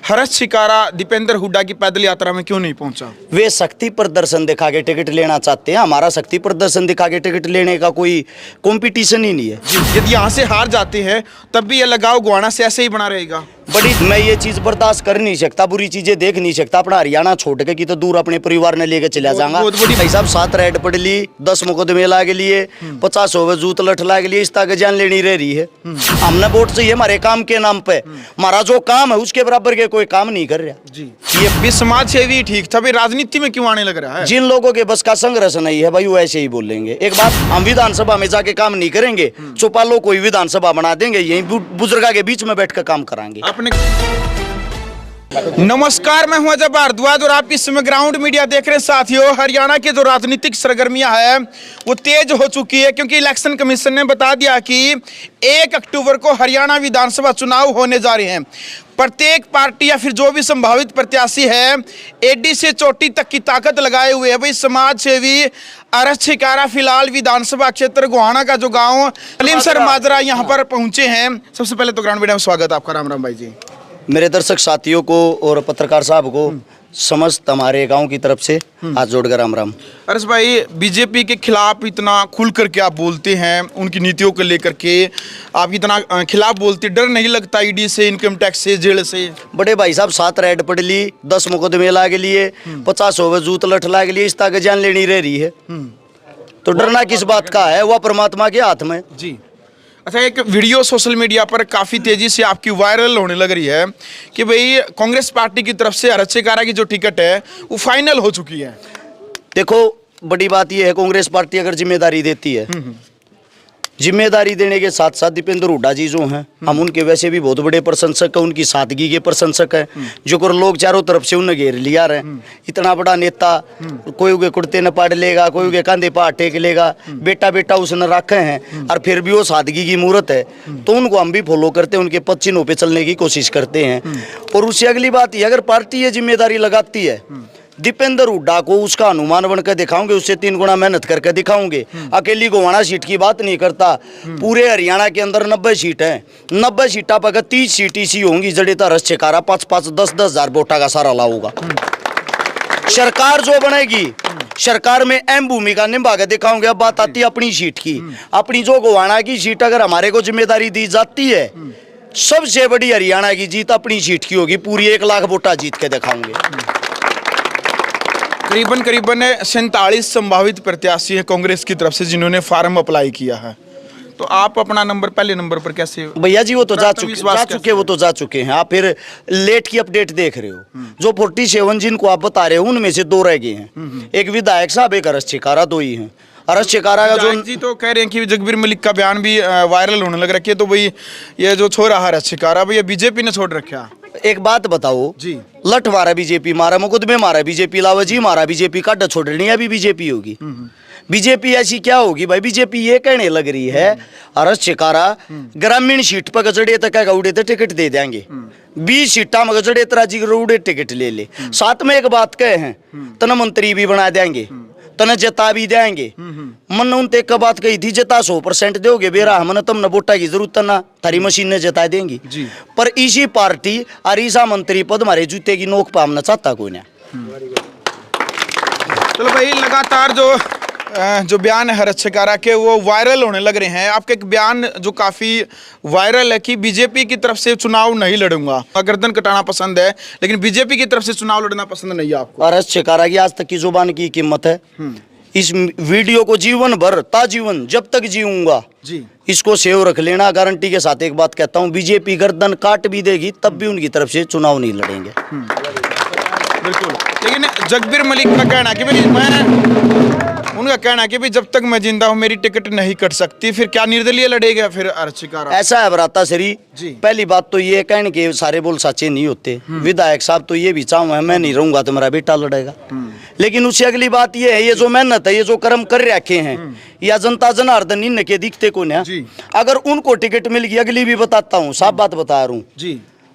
हर्ष शिकारा दीपेंद्र हुड्डा की पैदल यात्रा में क्यों नहीं पहुंचा? वे शक्ति प्रदर्शन दिखा के टिकट लेना चाहते हैं। हमारा शक्ति प्रदर्शन दिखा के टिकट लेने का कोई कंपटीशन ही नहीं है। यदि यहाँ से हार जाते हैं तब भी ये लगाव गोवाना से ऐसे ही बना रहेगा। बड़ी मैं ये चीज बर्दाश्त कर नहीं सकता, बुरी चीजें देख नहीं सकता। अपना हरियाणा छोड़ के कि तो दूर अपने परिवार ने लेके चला जाऊंगा। भाई साहब 7 रेड पड़ ली, 10 मुकदमे लाग लिए, 50 होवे जूत लठ लाग लिए, इस तक जान लेनी रह रही है। हमने वोट चाहिए हमारे काम के नाम पे। हमारा जो काम है उसके बराबर के कोई काम नहीं कर रहा जी। ये भी समाज सेवी ठीक था, राजनीति में क्यों आने लग रहा है? जिन लोगों के बस का संघर्ष नहीं है भाई वो ऐसे ही बोलेंगे। एक बात, हम विधानसभा में जाके काम नहीं करेंगे, चौपालों कोई विधानसभा बना देंगे, यही बुजुर्गा के बीच में बैठ कर काम कराएंगे। नमस्कार, मैं हूं अजय भारद्वाज और आप इस समय ग्राउंड मीडिया देख रहे हैं। साथियों, हरियाणा की जो राजनीतिक सरगर्मियां हैं वो तेज हो चुकी है, क्योंकि इलेक्शन कमीशन ने बता दिया कि 1 अक्टूबर को हरियाणा विधानसभा चुनाव होने जा रहे हैं। प्रत्येक पार्टी या फिर जो भी संभावित प्रत्याशी है एडी से चोटी तक की ताकत लगाए हुए है। भाई समाज सेवी हर्ष शिकारा फिलहाल विधानसभा क्षेत्र गोहाना का जो गांव सलीम सर माजरा यहाँ पर पहुंचे हैं। सबसे पहले तो ग्राउंड मीडिया में स्वागत है आपका। राम राम भाई जी। मेरे दर्शक साथियों को और पत्रकार साहब को समस्त हमारे गांव की तरफ से हाथ जोड़कर राम राम। हर्ष भाई, बीजेपी के खिलाफ इतना खुल करके आप बोलते हैं, उनकी नीतियों को लेकर के आप इतना खिलाफ बोलते, डर नहीं लगता ईडी से, इनकम टैक्स से, जेल से? बड़े भाई साहब 7 रेड पड़ ली, 10 मुकदमे लाग लिए, 50 होवे जूत लठ लाग लिए, इस तक जान लेनी रह रही है। तो डरना किस बात का है, वह परमात्मा के हाथ में जी। अच्छा, एक वीडियो सोशल मीडिया पर काफ़ी तेज़ी से आपकी वायरल होने लग रही है कि भाई कांग्रेस पार्टी की तरफ से हर्ष शिकारा की जो टिकट है वो फाइनल हो चुकी है। देखो, बड़ी बात यह है, कांग्रेस पार्टी अगर जिम्मेदारी देती है, जिम्मेदारी देने के साथ साथ दीपेंद्र हुड्डा जी जो हैं, हम उनके वैसे भी बहुत बड़े प्रशंसक हैं, उनकी सादगी के प्रशंसक हैं, जो कर लोग चारों तरफ से उन्हें घेर लिया रहे। इतना बड़ा नेता, कोई उगे कुर्ते न पाड़ लेगा, कोई उगे कंधे पर टेक लेगा, बेटा बेटा उसने रखे हैं, और फिर भी वो सादगी की मूर्त है। तो उनको हम भी फॉलो करते हैं, उनके पद चिन्हों पर चलने की कोशिश करते हैं। और उससे अगली बात ये, अगर पार्टी ये जिम्मेदारी लगाती है, दीपेंद्र हुड्डा को उसका अनुमान बनकर दिखाऊंगे, उससे 3 गुना मेहनत करके दिखाऊंगे। अकेली गोवाना सीट की बात नहीं करता, पूरे हरियाणा के अंदर 90 सीट है। 90 सीटा पर 30 सीट इसी होंगी जड़े तो हर्ष शिकारा 5-5, 10-10 हजार वोटा का सारा लाऊंगा। सरकार जो बनेगी, सरकार में अहम भूमिका निभा के दिखाऊंगे। अब बात आती है अपनी सीट की। अपनी जो गोवाना की सीट अगर हमारे को जिम्मेदारी दी जाती है, सबसे बड़ी हरियाणा की जीत अपनी सीट की होगी। पूरी 1 लाख वोटा जीत के दिखाऊंगे। करीबन 47 संभावित प्रत्याशी हैं कांग्रेस की तरफ से जिन्होंने फार्म अप्लाई किया है। तो आप अपना नंबर पहले नंबर पर कैसे? भैया जी वो तो जा चुके हैं। आप फिर लेट की अपडेट देख रहे हो। जो 47 जिनको आप बता रहे हो उनमें से 2 रह गए हैं। एक विधायक साहब, एक हर्ष शिकारा, 2 ही हैं। हर्ष शिकारा का जो जी तो कह रहे हैं कि जगबीर मलिक का बयान भी वायरल होने लग रखी है। तो भाई ये जो छोरा हर्ष शिकारा, भैया बीजेपी ने छोड़ रखा। एक बात बताओ जी, लठ मारा बीजेपी, मारा मुकदमे मारा बीजेपी, लावा जी मारा बीजेपी, काट छोड़ रही है, अभी बीजेपी होगी। बीजेपी ऐसी क्या होगी भाई? बीजेपी ये कहने लग रही है हर्ष शिकारा ग्रामीण सीट पर गजड़े तक उड़े तो टिकट दे देंगे, 20 सीटा में गजड़े तराजी उड़े टिकट ले ले। साथ में एक बात कहे हैं, तना मंत्री भी बना देंगे, तना जता भी देंगे। मन उनते एक बात कही थी, जता 100% दोगे बेरा हमने तुम न वोटा की जरूरत ना, थारी मशीन ने जता देंगी। पर इसी पार्टी अरीसा मंत्री पद हमारे जूते की नोक पामना चाहता कोई ना। चलो भाई, लगातार जो बयान है हर्ष शिकारा के वो वायरल होने लग रहे हैं। आपका एक बयान जो काफी वायरल है कि बीजेपी की तरफ से चुनाव नहीं लड़ूंगा, गर्दन कटाना पसंद है लेकिन बीजेपी की तरफ से चुनाव लड़ना पसंद नहीं है आपको। हर्ष शिकारा की आज तक की जुबान की कीमत है। इस वीडियो को जीवन भर ताजीवन जब तक जीऊंगा जी, इसको सेव रख लेना। गारंटी के साथ एक बात कहता हूँ, बीजेपी गर्दन काट भी देगी तब भी उनकी तरफ से चुनाव नहीं लड़ेंगे। बिल्कुल। लेकिन जगबीर मलिक का कहना कि उनका कहना है कि भाई जब तक मैं जिंदा हूं मेरी टिकट नहीं कट सकती। फिर क्या निर्दलीय लड़ेगा फिर हर्ष शिकारा? ऐसा है बराता श्री, पहली बात तो ये कहने के सारे बोल सच्चे नहीं होते। विधायक साहब तो ये भी चाहूँ मैं नहीं रहूंगा तो मेरा बेटा लड़ेगा। लेकिन उससे अगली बात ये है, ये जो मेहनत है, ये जो कर्म कर रखे हैं, या जनता जनार्दन इन के दिखते को ना, अगर उनको टिकट मिल गई, अगली भी बताता हूँ, साफ बात बता रहा हूँ,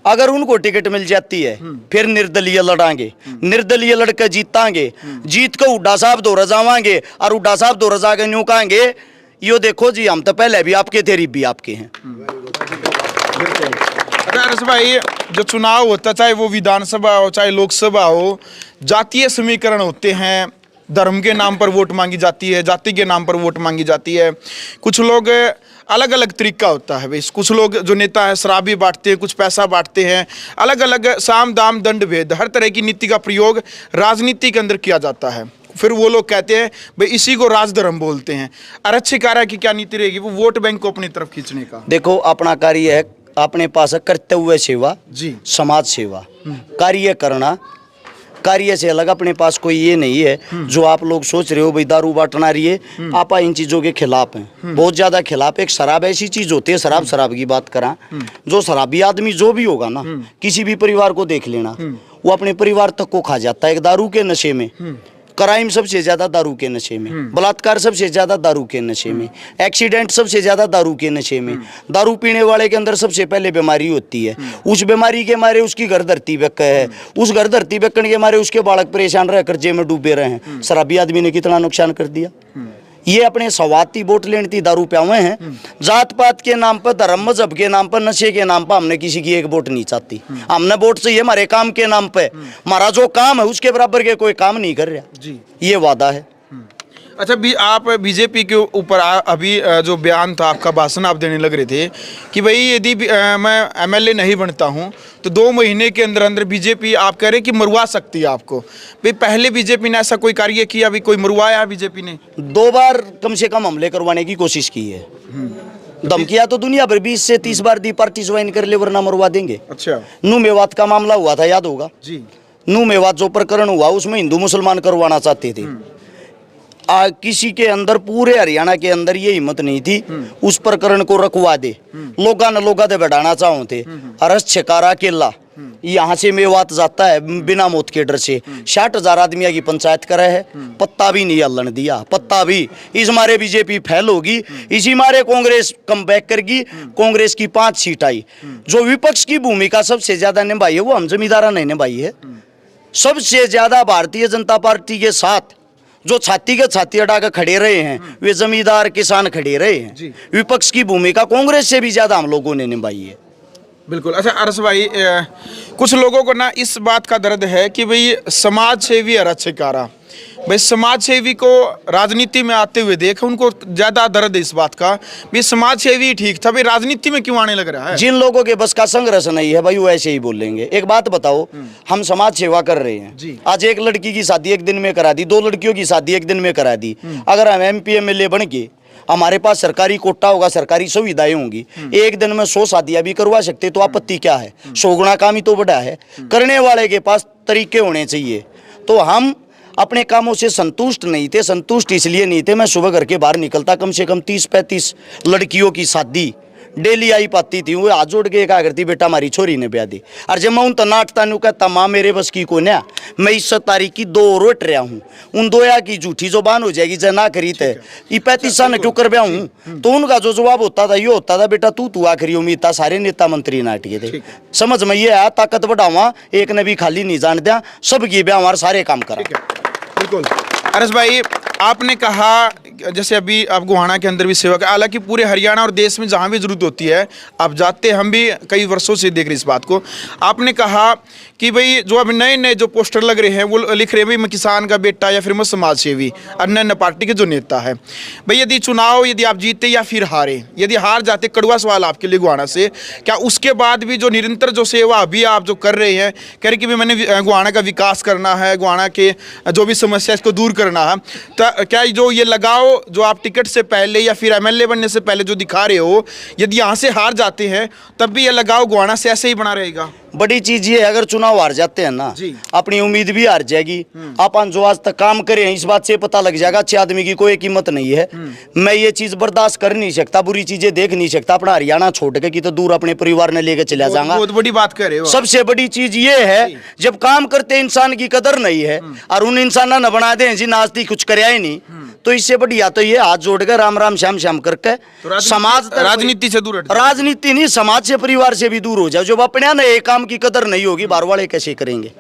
अगर उनको टिकट मिल जाती है फिर निर्दलीय लड़ांगे, निर्दलीय लड़कर जीतांगे, जीत को हुड्डा साहब दो रजावांगे, और हुड्डा साहब दो रजा के न्यू कहेंगे, यो देखो जी हम तो पहले भी आपके थे, भी आपके हैं। अरस भाई, जो चुनाव होता चाहे वो विधानसभा हो चाहे लोकसभा हो, जातीय समीकरण होते हैं, धर्म के नाम पर वोट मांगी जाती है, जाति के नाम पर वोट मांगी जाती है। कुछ लोग अलग अलग तरीका होता है भाई, कुछ लोग जो नेता है शराबी बांटते हैं, कुछ पैसा बांटते हैं, अलग अलग साम दाम दंड भेद, हर तरह की नीति का प्रयोग राजनीति के अंदर किया जाता है। फिर वो लोग कहते हैं भाई इसी को राजधर्म बोलते हैं। आरक्षिकारा की क्या नीति रहेगी? वो वोट बैंक को अपनी तरफ खींचने का। देखो, अपना कार्य है, अपने पास है कर्तव्य सेवा जी, समाज सेवा, कार्य करना। कार्य से अलग अपने पास कोई ये नहीं है जो आप लोग सोच रहे हो भाई दारू बांटना रही है। आप इन चीजों के खिलाफ हैं, बहुत ज्यादा खिलाफ। एक शराब ऐसी चीज होती है, शराब की बात करा, जो शराबी आदमी जो भी होगा ना, किसी भी परिवार को देख लेना, वो अपने परिवार तक को खा जाता है। एक दारू के नशे में, क्राइम सबसे ज्यादा दारू के नशे में, बलात्कार सबसे ज्यादा दारू के नशे में, एक्सीडेंट सबसे ज्यादा दारू के नशे में। दारू पीने वाले के अंदर सबसे पहले बीमारी होती है, उस बीमारी के मारे उसकी घर धरती बेक है, उस घर धरती बेकने के मारे उसके बालक परेशान रह कर्जे में डूबे रहे हैं। शराबी आदमी ने कितना नुकसान कर दिया। ये अपने सवाती वोट लेने की दारू पे हुए हैं। जात पात के नाम पर, धर्म मजहब के नाम पर, नशे के नाम पर हमने किसी की एक वोट नहीं चाहती। हमने वोट चाहिए हमारे काम के नाम पे। हमारा जो काम है उसके बराबर के कोई काम नहीं कर रहा जी, ये वादा है। अच्छा, आप बीजेपी के ऊपर अभी जो बयान था आपका, भाषण आप देने लग रहे थे कि भाई यदि मैं एमएलए नहीं बनता हूं तो 2 महीने के अंदर अंदर बीजेपी, आप कह रहे कि मरवा सकती है आपको। भाई पहले बीजेपी ने ऐसा कोई कार्य किया? अभी कोई मरवाया बीजेपी ने? 2 बार कम से कम हमले करवाने की कोशिश की है। धमकियां तो दुनिया भर 20 से 30 बार दी, पार्टी ज्वाइन कर ले वरना मरवा देंगे। अच्छा, नू मेवात का मामला हुआ था, याद होगा जी। नू मेवात जो प्रकरण हुआ उसमें हिंदू मुसलमान करवाना चाहते थे। किसी के अंदर, पूरे हरियाणा के अंदर ये हिम्मत नहीं थी उस प्रकरण को रखवा दे। लोगा दे बढ़ाना चाहो थे। अरस छकारा केला यहाँ से मेवात जाता है बिना मौत के डर से। 60,000 आदमियों की पंचायत करे है, पत्ता भी नहीं हलन दिया, पत्ता भी। इस मारे बीजेपी फैल होगी, इसी मारे कांग्रेस कम बैक करगी। कांग्रेस की 5 सीट आई। जो विपक्ष की भूमिका सबसे ज्यादा निभाई है वो हम जमींदारा नहीं निभाई है। सबसे ज्यादा भारतीय जनता पार्टी के साथ जो छाती के छाती अड़ा कर खड़े रहे हैं वे जमींदार किसान खड़े रहे हैं। विपक्ष की भूमिका कांग्रेस से भी ज्यादा हम लोगों ने निभाई है। बिल्कुल। अच्छा अरस भाई, कुछ लोगों को ना इस बात का दर्द है कि भाई समाज सेवी आरक्षिकारा, भाई समाज सेवी को राजनीति में आते हुए देख, उनको ज्यादा दर्द है इस बात का भी समाज सेवी ठीक था, भाई राजनीति में क्यों आने लग रहा है? जिन लोगों के बस का संघर्ष नहीं है भाई वो ऐसे ही बोलेंगे। एक बात बताओ, हम समाज सेवा कर रहे हैं। आज एक लड़की की शादी 1 दिन में करा दी, 2 लड़कियों की शादी 1 दिन में करा दी। अगर हम MP MLA बन के, हमारे पास सरकारी कोटा होगा, सरकारी सुविधाएं होंगी, 1 दिन में 100 शादियां भी करवा सकते, तो आपत्ति क्या है? 100 गुना काम ही तो बड़ा है। करने वाले के पास तरीके होने चाहिए। तो हम अपने कामों से संतुष्ट नहीं थे। संतुष्ट इसलिए नहीं थे, मैं सुबह घर के बाहर निकलता कम से कम 30-35 लड़कियों की शादी डेली आई पाती थी। वो हाथ जोड़ के कहा करती बेटा हमारी छोरी ने ब्याह दी। और जब मैं उन तनाटता नु कहता माँ मेरे बस की को ना, मैं इस तारीख की 2 रोट रहा हूँ, उन 2 या की झूठी जुबान हो जाएगी जना खरीद है ये 35 साल क्यों कर ब्याह हूँ। तो उनका जो जवाब होता था ये होता था, बेटा तू आखिरी उम्मीद था, सारे नेता मंत्री नाटिए थे। समझ में ये आया, ताकत बढ़ावा, एक ने भी खाली नहीं जान दिया, सब की ब्याह हमारे सारे काम करा। बिल्कुल। अरस भाई, आपने कहा जैसे अभी आप गोहाना के अंदर भी सेवा कर, हालांकि पूरे हरियाणा और देश में जहाँ भी जरूरत होती है आप जाते, हम भी कई वर्षों से देख रहे इस बात को। आपने कहा कि भाई जो अब नए नए जो पोस्टर लग रहे हैं वो लिख रहे हैं भाई मैं किसान का बेटा या फिर मैं समाज सेवी, अन्य अन्य पार्टी के जो नेता है। भाई यदि चुनाव यदि आप जीते या फिर हारे, यदि हार जाते, कड़वा सवाल आपके लिए गोहाना से, क्या उसके बाद भी जो निरंतर जो सेवा अभी आप जो कर रहे हैं, कह रहे कि भाई मैंने गोहाना का विकास करना है, गोहाना के जो भी समस्या इसको दूर करना है, तो क्या जो ये लगाव जो आप टिकट से पहले या फिर MLA बनने से पहले जो दिखा रहे हो, यदि यहाँ से हार जाते हैं तब भी ये लगाव गोहाना से ऐसे ही बना रहेगा? बड़ी चीज ये है, अगर चुनाव हार जाते हैं ना, अपनी उम्मीद भी हार जाएगी। अपन जो आज तक काम करे हैं इस बात से पता लग जाएगा अच्छे आदमी की कोई कीमत नहीं है। मैं ये चीज बर्दाश्त कर नहीं सकता, बुरी चीजें देख नहीं सकता, अपना हरियाणा छोड़ के कि तो दूर अपने परिवार ने लेके चला जाऊंगा। बहुत बड़ी बात कर रहे हो। सबसे बड़ी चीज ये है, जब काम करते इंसान की कदर नहीं है और उन इंसान न बना दे जिन आज तक कुछ कराया ही नहीं, तो इससे बढ़िया तो ये हाथ जोड़कर राम राम श्याम श्याम करके समाज, राजनीति से दूर, राजनीति नहीं, समाज से, परिवार से भी दूर हो जाओ। जब अपने ना एक काम की कदर नहीं होगी, बाहर वाले कैसे करेंगे?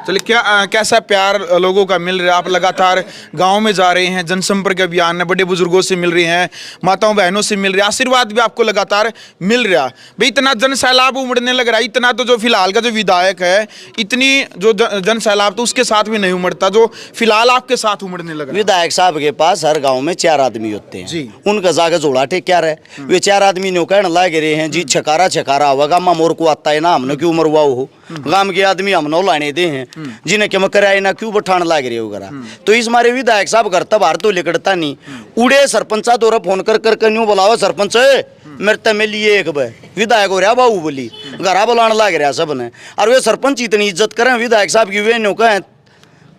चलिए, क्या कैसा प्यार लोगों का मिल रहा है? आप लगातार गांव में जा रहे हैं, जनसंपर्क अभियान में बड़े बुजुर्गों से मिल रहे हैं, माताओं बहनों से मिल रहे हैं, आशीर्वाद भी आपको लगातार मिल रहा है। भाई इतना जन सैलाब उमड़ने लग रहा है, इतना तो जो फिलहाल का जो विधायक है, इतनी जो जन सैलाब तो उसके साथ भी नहीं उमड़ता जो फिलहाल आपके साथ उमड़ने लग रहा है। विधायक साहब के पास हर गांव में 4 आदमी होते हैं जी। उनका जाके जोड़ा टेक क्या रहे, वे 4 आदमी ने कहने लग रहे हैं जी छकारा होगा, माँ मोर को आता है ना, हमने क्यों मरवा हो, गांव के आदमी हमने लाने दे हैं जिन्हें क्या कराए ना क्यों बठान लाग रहे हो। तो इस मारे विधायक साहब घर तब हार तो लिकड़ता नहीं, उड़े सरपंचा दौरा फोन कर न्यू बुलावा सरपंच मेरे तमें लिए एक भाई विधायक हो रहा बाबू बोली घरा बुलाने लाग रहा सब ने। और वे सरपंच इतनी इज्जत करें विधायक साहब की, वे न्यू कहें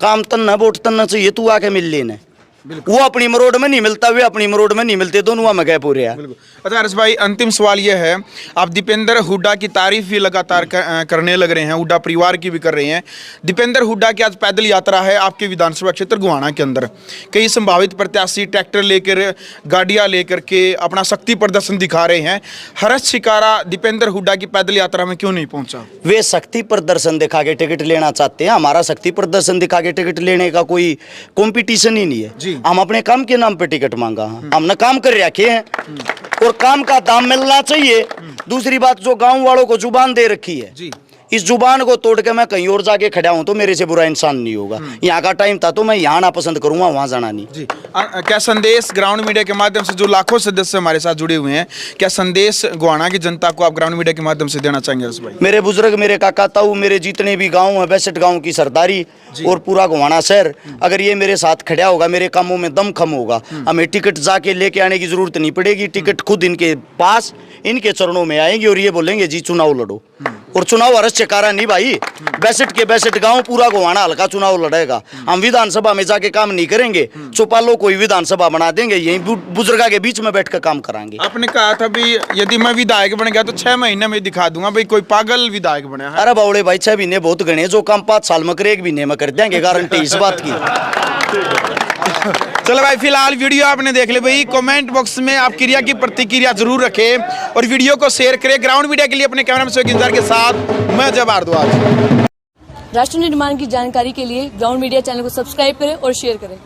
काम तन्ना वोट तन्ना चाहिए तू आके मिल लेने, वो अपनी मरोड़ में नहीं मिलता, वे अपनी मरोड़ में नहीं मिलते, दोनों में गए पूरे। अच्छा हर्ष भाई, अंतिम सवाल यह है, आप दीपेंद्र हुड्डा की तारीफ भी लगातार करने लग रहे हैं, हुड्डा परिवार की भी कर रहे हैं। दीपेंद्र हुड्डा की आज पैदल यात्रा है आपके विधानसभा क्षेत्र गोहाना के अंदर, कई संभावित प्रत्याशी ट्रैक्टर लेकर, गाड़ियां लेकर के अपना शक्ति प्रदर्शन दिखा रहे हैं। हर्ष शिकारा दीपेंद्र हुड्डा की पैदल यात्रा में क्यों नहीं पहुंचा? वे शक्ति प्रदर्शन दिखा के टिकट लेना चाहते हैं, हमारा शक्ति प्रदर्शन दिखा के टिकट लेने का कोई कंपटीशन ही नहीं है जी। हम अपने काम के नाम पे टिकट मांगा, हमने काम कर रखे हैं और काम का दाम मिलना चाहिए। दूसरी बात, जो गांव वालों को जुबान दे रखी है जी, इस जुबान को तोड़ के मैं कहीं और जाके खड़ा हूं तो मेरे से बुरा इंसान नहीं होगा। यहाँ का टाइम था तो मैं यहाँ ना पसंद करूंगा, वहां जाना नहीं जी। क्या संदेश ग्राउंड मीडिया के माध्यम से, जो लाखों सदस्य हमारे साथ जुड़े हुए हैं, क्या संदेश गोहाना की जनता को आप ग्राउंड मीडिया के माध्यम से देना चाहेंगे हर्ष भाई? मेरे बुजुर्ग, मेरे काका ताऊ, मेरे जितने भी गाँव है, 62 गाँव की सरदारी और पूरा गोहाना शहर, अगर ये मेरे साथ खड़ा होगा, मेरे कामों में दम खम होगा, हमें टिकट जाके लेके आने की जरूरत नहीं पड़ेगी। टिकट खुद इनके पास, इनके चरणों में आएंगे और ये बोलेंगे जी चुनाव लड़ो। और चुनाव हर्ष चकारा नहीं भाई, 62 गांव पूरा गोहाना हल्का चुनाव लड़ेगा। हम विधानसभा में जाके काम नहीं करेंगे, चौपालों कोई विधानसभा बना देंगे, यही बुजुर्गा के बीच में बैठ कर काम कराएंगे। आपने कहा था भी यदि मैं विधायक बन गया तो 6 महीने में दिखा दूंगा, भाई कोई पागल विधायक बना है। अरे बावड़े भाई, 6 महीने बहुत गणे, जो काम 5 साल में करे 1 महीने में कर देंगे, गारंटी इस बात की। चलो भाई, फिलहाल वीडियो आपने देख ली भाई, कमेंट बॉक्स में आप क्रिया की प्रतिक्रिया जरूर रखें और वीडियो को शेयर करें। ग्राउंड मीडिया के लिए अपने कैमरा में इंतजार के साथ मैं अजय भारद्वाज। राष्ट्र निर्माण की जानकारी के लिए ग्राउंड मीडिया चैनल को सब्सक्राइब करें और शेयर करें।